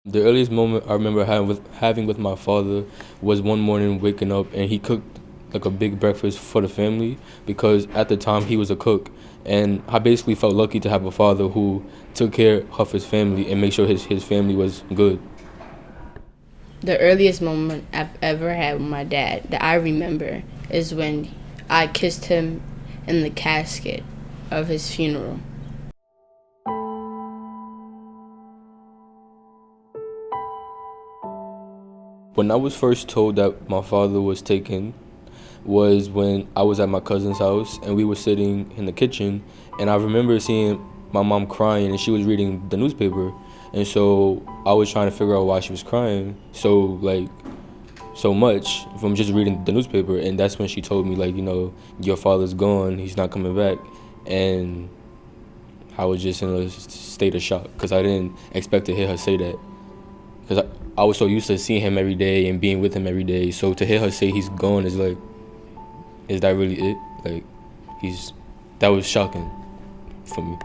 The earliest moment I remember having with my father was one morning waking up and he cooked like a big breakfast for the family because at the time he was a cook, and I basically felt lucky to have a father who took care of his family and make sure his family was good. The earliest moment I've ever had with my dad that I remember is when I kissed him in the casket of his funeral. When I was first told that my father was taken was when I was at my cousin's house and we were sitting in the kitchen, and I remember seeing my mom crying and she was reading the newspaper, and so I was trying to figure out why she was crying so much from just reading the newspaper. And that's when she told me, like, your father's gone, he's not coming back. And I was just in a state of shock because I didn't expect to hear her say that, because I was so used to seeing him every day and being with him every day. So to hear her say he's gone is like, is that really it? Like, that was shocking for me.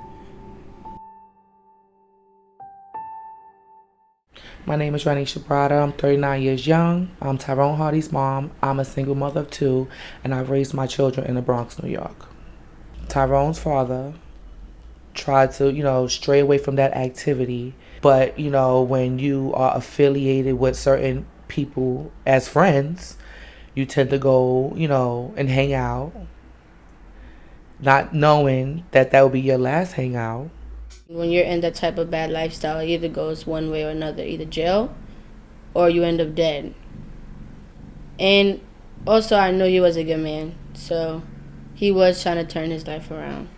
My name is Ranisha Brada. I'm 39 years young. I'm Tyrone Hardy's mom. I'm a single mother of two, and I've raised my children in the Bronx, New York. Tyrone's father tried to, stray away from that activity. But, when you are affiliated with certain people as friends, you tend to go, and hang out, not knowing that that will be your last hangout. When you're in that type of bad lifestyle, it either goes one way or another, either jail or you end up dead. And also, I know he was a good man, so he was trying to turn his life around.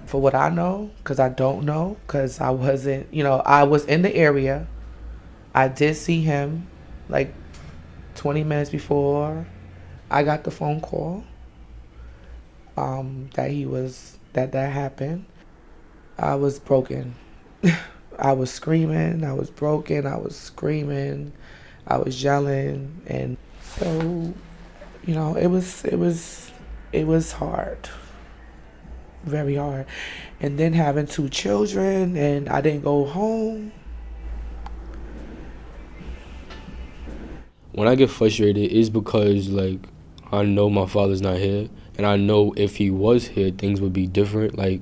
For what I know, because I don't know, because I wasn't, I was in the area. I did see him like 20 minutes before I got the phone call that happened. I was broken. I was screaming, I was broken, I was screaming, I was yelling, and so, it was hard. Very hard. And then having two children and I didn't go home. When I get frustrated, it's because, like, I know my father's not here, and I know if he was here, things would be different. Like,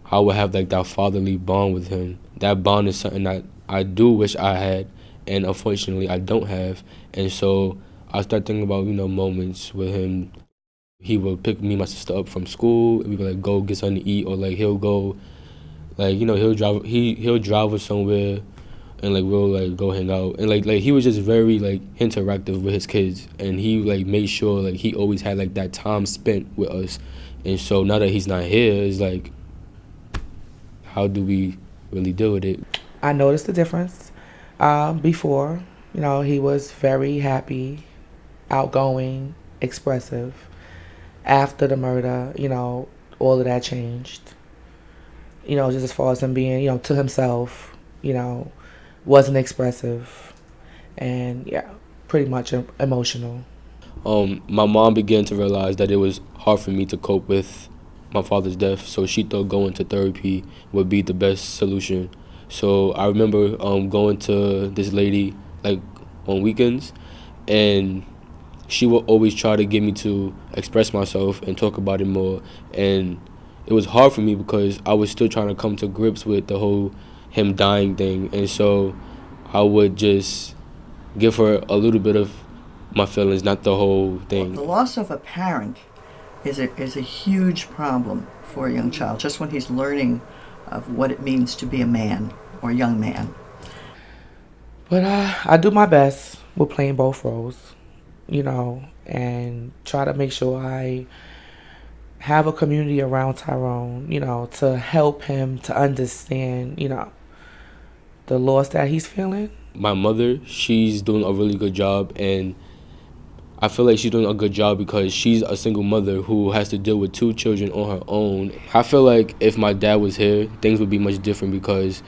I would have like that fatherly bond with him. That bond is something that I do wish I had, and unfortunately I don't have. And so I start thinking about, moments with him. He would pick me and my sister up from school, and we would like go get something to eat, or like he'll go, like, he'll drive us somewhere, and like we'll like go hang out. And like he was just very like interactive with his kids, and he like made sure like he always had like that time spent with us. And so now that he's not here, it's like, how do we really deal with it? I noticed the difference. Before, he was very happy, outgoing, expressive. After the murder, all of that changed. Just as far as him being, to himself, wasn't expressive. And yeah, pretty much emotional. My mom began to realize that it was hard for me to cope with my father's death, so she thought going to therapy would be the best solution. So I remember going to this lady like on weekends, and she would always try to get me to express myself and talk about it more. And it was hard for me because I was still trying to come to grips with the whole him dying thing. And so I would just give her a little bit of my feelings, not the whole thing. Well, the loss of a parent is a huge problem for a young child, just when he's learning of what it means to be a man or a young man. But I do my best with playing both roles, and try to make sure I have a community around Tyrone, to help him to understand, the loss that he's feeling. My mother, she's doing a really good job, and I feel like she's doing a good job because she's a single mother who has to deal with two children on her own. I feel like if my dad was here, things would be much different because,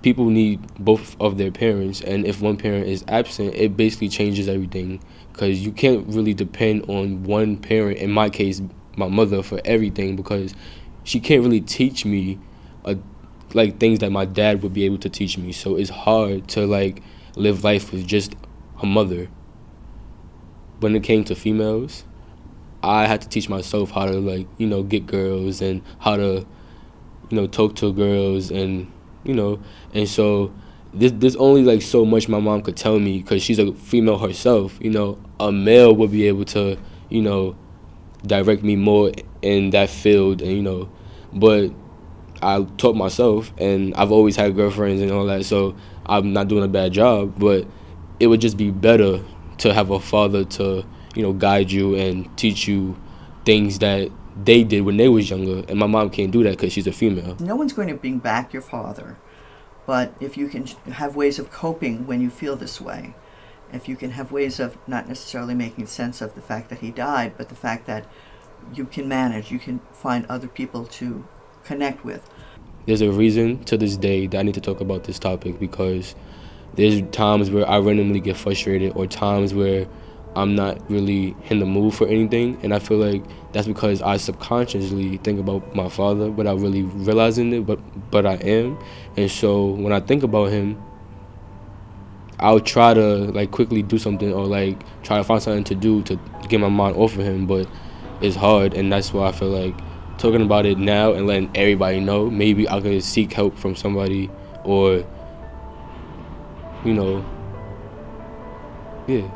people need both of their parents, and if one parent is absent, it basically changes everything because you can't really depend on one parent, in my case, my mother, for everything, because she can't really teach me like things that my dad would be able to teach me. So it's hard to like live life with just a mother. When it came to females, I had to teach myself how to like, you know, get girls and how to, you know, talk to girls and, you know, and so there's only like so much my mom could tell me because she's a female herself. You know, a male would be able to, you know, direct me more in that field, and you know, but I taught myself, and I've always had girlfriends and all that, so I'm not doing a bad job. But it would just be better to have a father to, you know, guide you and teach you things that they did when they was younger, and my mom can't do that because she's a female. No one's going to bring back your father, but if you can have ways of coping when you feel this way, if you can have ways of not necessarily making sense of the fact that he died, but the fact that you can manage, you can find other people to connect with. There's a reason to this day that I need to talk about this topic, because there's times where I randomly get frustrated or times where I'm not really in the mood for anything, and I feel like that's because I subconsciously think about my father without really realizing it, but I am. And so when I think about him, I'll try to like quickly do something or like try to find something to do to get my mind off of him, but it's hard, and that's why I feel like talking about it now and letting everybody know, maybe I could seek help from somebody, or, you know, yeah.